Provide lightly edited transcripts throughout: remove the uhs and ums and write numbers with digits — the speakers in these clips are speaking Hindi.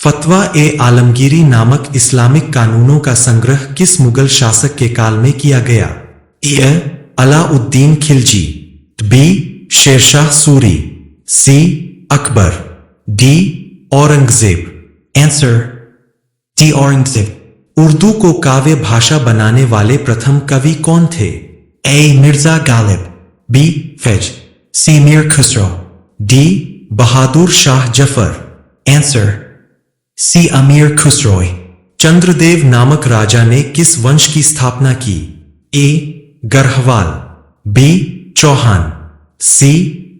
फतवा ए आलमगीरी नामक इस्लामिक कानूनों का संग्रह किस मुगल शासक के काल में किया गया? A Alauddin Khilji, B Sher Shah Suri, C Akbar, D Aurangzeb. Answer D Aurangzeb. Urdu को काव्य भाषा बनाने वाले प्रथम कवि कौन थे? A Mirza Ghalib, B Faiz, C Mir Khusro, D Bahadur Shah Zafar. Answer C Amir Khusro. Chandradev नामक राजा ने किस वंश की स्थापना की? A Garhwal, B Chauhan, C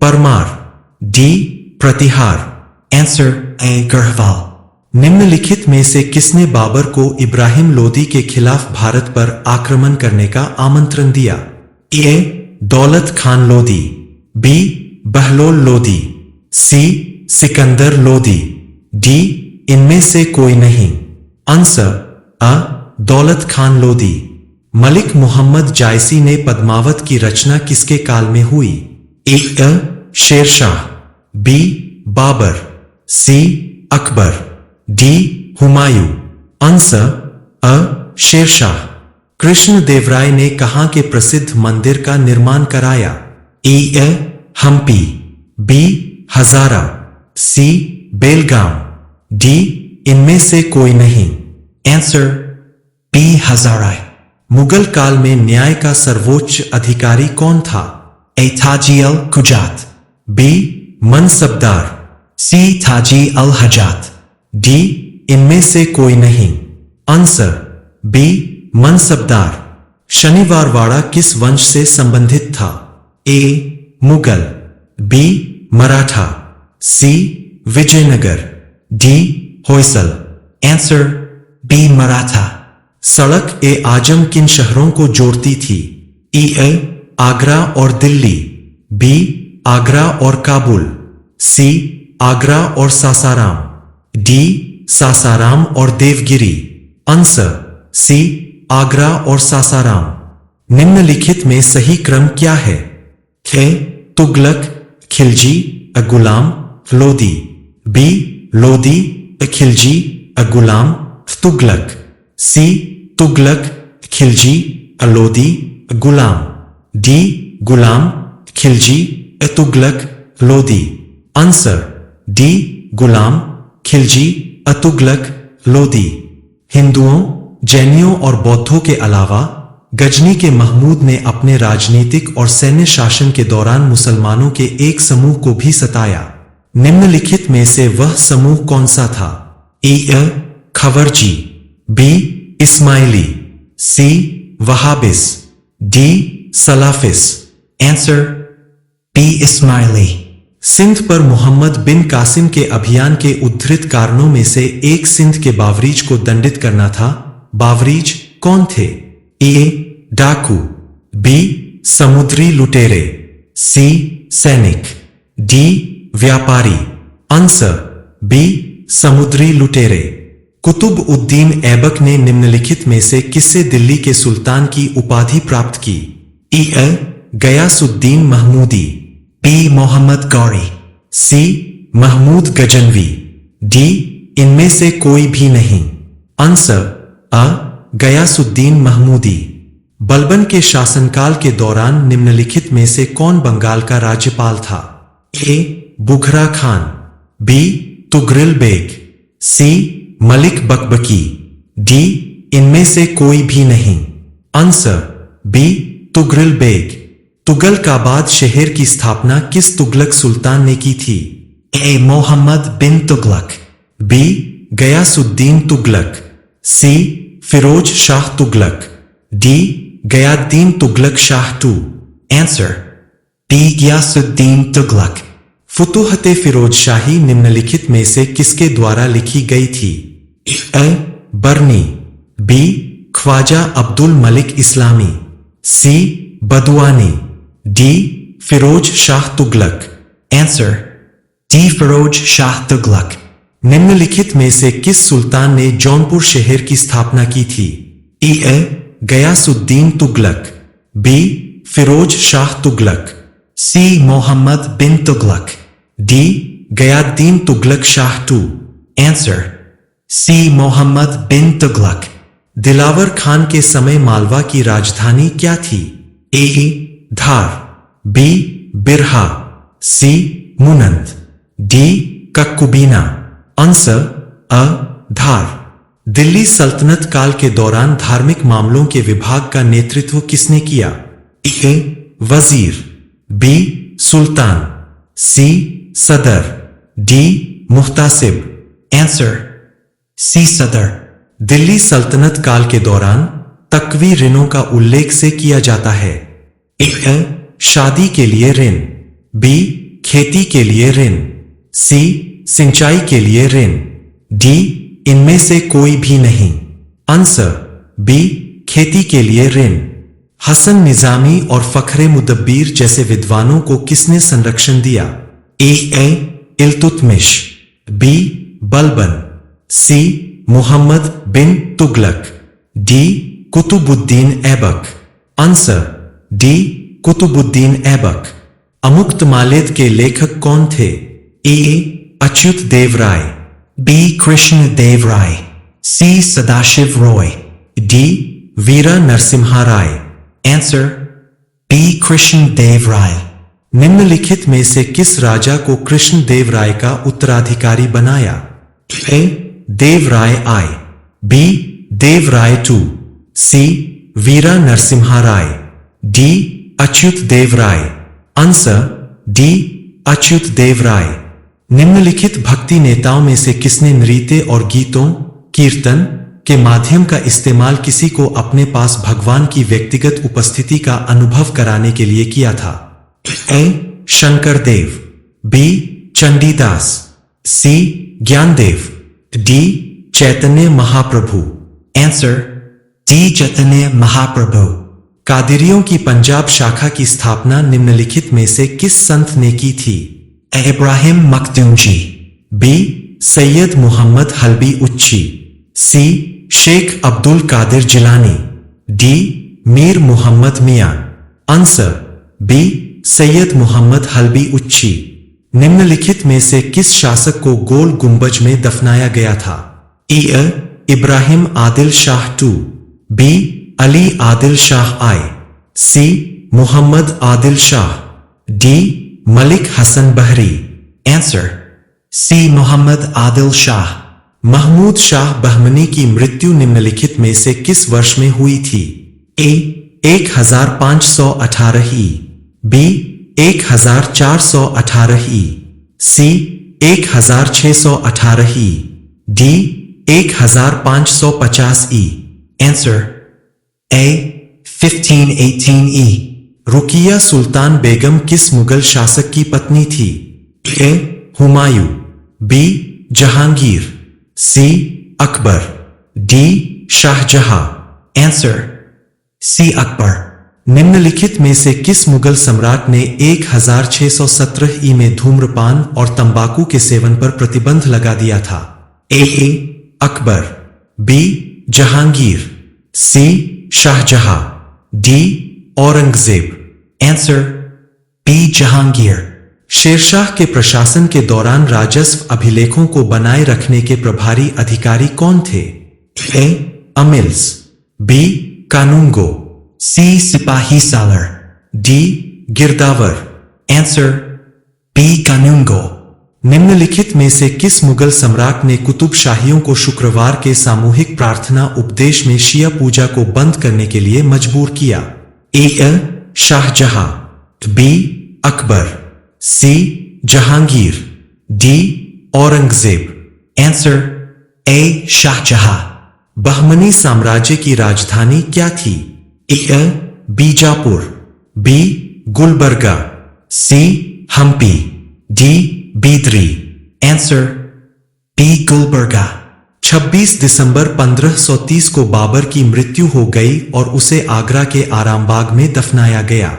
Parmar, D Pratihar. Answer A Garhwal. निम्नलिखित में से किसने बाबर को इब्राहिम लोदी के खिलाफ भारत पर आक्रमण करने का आमंत्रण दिया? ए दौलत खान लोदी, बी बहलोल लोदी, सी सिकंदर लोदी, डी इनमें से कोई नहीं। आंसर अ दौलत खान लोदी। मलिक मोहम्मद जायसी ने पद्मावत की रचना किसके काल में हुई? ए शेरशाह, बी बाबर, सी अकबर, डी हुमायूं। आंसर अ शेरशाह। कृष्णदेवराय ने कहां के प्रसिद्ध मंदिर का निर्माण कराया? ए हम्पी, बी हजारा, सी बेलगाम, डी इनमें से कोई नहीं। आंसर बी हजारा। मुगल काल में न्याय का सर्वोच्च अधिकारी कौन था? ए ताजी अल कुजात, बी मनसबदार, सी ताजी अल हजात, डी इनमें से कोई नहीं। Answer B mansabdar. शनिवारवाड़ा किस वंश से संबंधित था? A Mughal, B Maratha, C Vijayanagar, D Hoysala. Answer B Maratha. सड़क ए आजम किन शहरों को जोड़ती थी? ए आगरा और दिल्ली, बी आगरा और काबुल, सी आगरा और सासाराम, डी सासाराम और देवगिरी। आंसर सी आगरा और सासाराम। निम्नलिखित में सही क्रम क्या है? खे तुगलक, खिलजी, गुलाम, लोदी, बी लोदी, खिलजी, गुलाम, तुगलक, सी तुगलक, खिलजी, लोदी, गुलाम, डी गुलाम, खिलजी, तुगलक, लोदी। आंसर डी गुलाम, खिलजी, तुगलक, लोदी। हिंदुओं, जैनियों और बौद्धों के अलावा गजनी के महमूद ने अपने राजनीतिक और सैन्य शासन के दौरान मुसलमानों के एक समूह को भी सताया। निम्नलिखित में से वह समूह कौन सा था? A Khawarij, B Ismaili, C Wahhabis, D Salafis. Answer B Ismaili. Sindh पर मोहम्मद बिन कासिम के अभियान के उद्धृत कारणों में से एक सिंध के बावरीज को दंडित करना था। बावरीज कौन थे? ए डाकू, बी समुद्री लुटेरे, सी सैनिक, डी व्यापारी। आंसर बी समुद्री लुटेरे। कुतुब उद्दीन ऐबक ने निम्नलिखित में से किससे दिल्ली के सुल्तान की उपाधि प्राप्त की? ए गयासुद्दीन महमूदी, बी मोहम्मद गौरी, सी महमूद गजनवी, डी इनमें से कोई भी नहीं। आंसर अ गयासुद्दीन महमूदी। बलबन के शासनकाल के दौरान निम्नलिखित में से कौन बंगाल का राज्यपाल था? A Bughra Khan, B Tughril Beg, C Malik Baqbaqi, D इनमें से कोई भी नहीं। Answer B Tughril Beg. तुगलकाबाद शहर की स्थापना किस तुगलक सुल्तान ने की थी? A Muhammad bin Tughlaq, B Ghiyasuddin Tughlaq, C Firoz Shah Tughlaq, D Ghiyasuddin Tughlaq Shah two. Answer D Ghiyasuddin Tughlaq. Futuhat-e Firoz Shahi निम्नलिखित में से किसके द्वारा लिखी गई थी? A Barani, B Khwaja Abdul Malik Isami, C Badauni, D Firoz Shah Tughlaq. Answer D Firoz Shah Tughlaq. निम्नलिखित में से किस सुल्तान ने जौनपुर शहर की स्थापना की थी? A Ghiyasuddin Tughlaq, B Firoz Shah Tughlaq, C Muhammad bin Tughlaq, D Ghiyasuddin Tughlaq Shah two. Answer C Muhammad bin Tughlaq. Dilawar Khan के समय मालवा की राजधानी क्या थी? ए धार, बी बिरहा, सी मुनंद, डी कक्कुबीना। आंसर अ धार। दिल्ली सल्तनत काल के दौरान धार्मिक मामलों के विभाग का नेतृत्व किसने किया? ए वजीर, बी सुल्तान, सी सदर, डी मुहतासिब। आंसर सी सदर। दिल्ली सल्तनत काल के दौरान तकवी ऋणों का उल्लेख से किया जाता है? ए शादी के लिए ऋण, बी खेती के लिए ऋण, सी सिंचाई के लिए ऋण, डी इनमें से कोई भी नहीं। आंसर बी खेती के लिए ऋण। हसन निजामी और फखरे मुदब्बिर जैसे विद्वानों को किसने संरक्षण दिया? A Iltutmish, B Balban, C Muhammad bin Tughlaq, D Qutbuddin Aibak. Answer D Qutbuddin Aibak. Amuktamalyada के लेखक कौन थे? A Achyuta Deva Raya, B Krishna Deva Raya, C Sadashiva Roy, D Vira Narasimha Raya. Answer B Krishna Deva Raya. निम्नलिखित में से किस राजा को कृष्ण देव राय का उत्तराधिकारी बनाया? A Deva Raya I, B Deva Raya two, C Vira Narasimha Raya, D Achyuta Deva Raya. Answer D Achyuta Deva Raya. निम्नलिखित भक्ति नेताओं में से किसने नृत्य और गीतों कीर्तन के माध्यम का इस्तेमाल किसी को अपने पास भगवान की व्यक्तिगत उपस्थिति का अनुभव कराने के लिए किया था? ए शंकर देव, बी चंडीदास, सी Gyandev, D Chaitanya Mahaprabhu. Answer D Chaitanya Mahaprabhu. कादिरियों की पंजाब शाखा की स्थापना निम्नलिखित में से किस संत ने की थी? इब्राहिम मखदूमजी, बी सैयद मोहम्मद हल्बी उच्ची, सी शेख अब्दुल कादिर जिलानी, डी मीर मोहम्मद मियां। आंसर बी सैयद मोहम्मद हल्बी उच्ची। निम्नलिखित में से किस शासक को गोल गुंबज में दफनाया गया था? A Ibrahim Adil Shah two, B Ali Adil Shah I, C Mohammad Adil Shah, D Malik Hasan Bahri. Answer C Mohammad Adil Shah. Mahmud Shah Bahmani की मृत्यु निम्नलिखित में से किस वर्ष में हुई थी? ए 1518 ई, बी 1418 ई, सी 1618 ई, डी 1550 ई। आंसर ए 1518 ई। रुकिया सुल्तान बेगम किस मुगल शासक की पत्नी थी? A Humayun, B Jahangir, C Akbar, D Shah Jahan. Answer C Akbar. निम्नलिखित में से किस मुगल सम्राट ने 1617 ई में धूम्रपान और तंबाकू के सेवन पर प्रतिबंध लगा दिया था? A Akbar, B Jahangir, C Shah Jahan, D Aurangzeb. Answer B Jahangir. Sher Shah के प्रशासन के दौरान राजस्व अभिलेखों को बनाए रखने के प्रभारी अधिकारी कौन थे? ए अमिल्स, बी कानूंगो, सी सिपाही Salar, D गिरदावर। Answer B Kanoongo. निम्नलिखित में से किस मुगल सम्राट ने कुतुब शाहियों को शुक्रवार के सामूहिक प्रार्थना उपदेश में शिया पूजा को बंद करने के लिए मजबूर किया? A Shah Jahan, B Akbar, C Jahangir, D Aurangzeb. Answer A Shah Jahan. Bahmani साम्राज्य की राजधानी क्या थी? A Bijapur, B Gulbarga, C Hampi, D Bidar. Answer B Gulbarga. 26 दिसंबर 1530 को बाबर की मृत्यु हो गई और उसे आगरा के आरामबाग में दफनाया गया।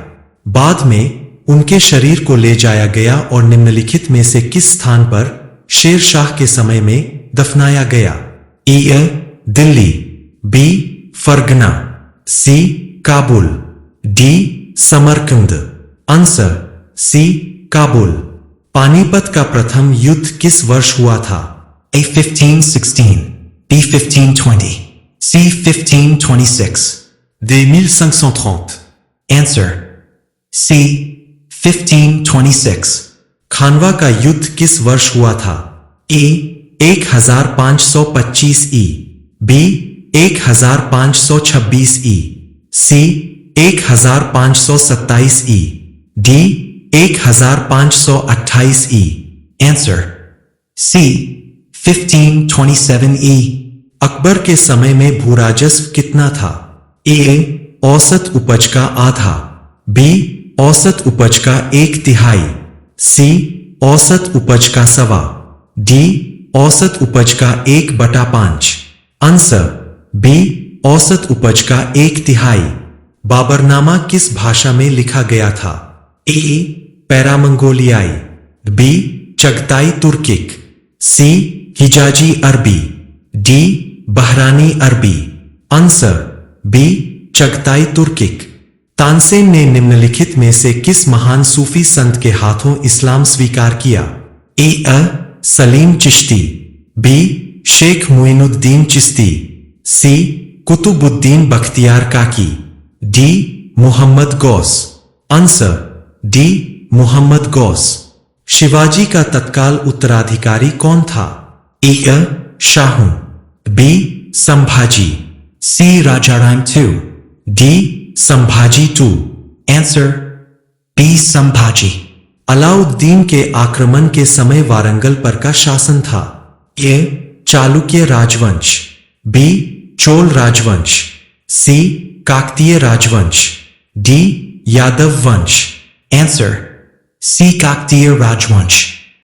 बाद में उनके शरीर को ले जाया गया और निम्नलिखित में से किस स्थान पर शेर शाह के समय में दफनाया गया? A Delhi, B Fergana, C Kabul, D Samarkand. Answer C Kabul. Panipat का प्रथम युद्ध किस वर्ष हुआ था? ए 1516, B 1520. C 1526. 2530. Answer C 1526. खानवा का युद्ध किस वर्ष हुआ था? A 1525 E, B 1526 E, C 1527 E, D 1528 E. Answer C 1527 E. Akbar के समय में भूराजस्व कितना था? A औसत उपज का आधा, B औसत उपज का 1/3, C औसत उपज का 1/4, D औसत उपज का 1/5. आंसर B औसत उपज का 1/3. बाबरनामा किस भाषा में लिखा गया था? A पैरामंगोलियाई, B Chagatai Turkic, C हिजाजी अरबी, D बहरानी अरबी. Answer B Chagatai Turkic. Tansen ने निम्नलिखित में से किस महान सूफी संत के हाथों इस्लाम स्वीकार किया? A Salim Chishti, B Sheikh Muinuddin Chishti, C Qutubuddin Bakhtiyar Kaki, D Mohammad Ghaus. Answer D Mohammad Ghaus. Shivaji का तत्काल उत्तराधिकारी कौन था? A Shahu, B Sambhaji, C Rajaram II. D Sambhaji II. Answer B Sambhaji. Alauddin के आक्रमण के समय वारंगल पर का शासन था? A चालुक्य राजवंश, B चोल राजवंश, C काकतीय राजवंश, D यादव वंश. Answer C Kaktiya Rajwansh.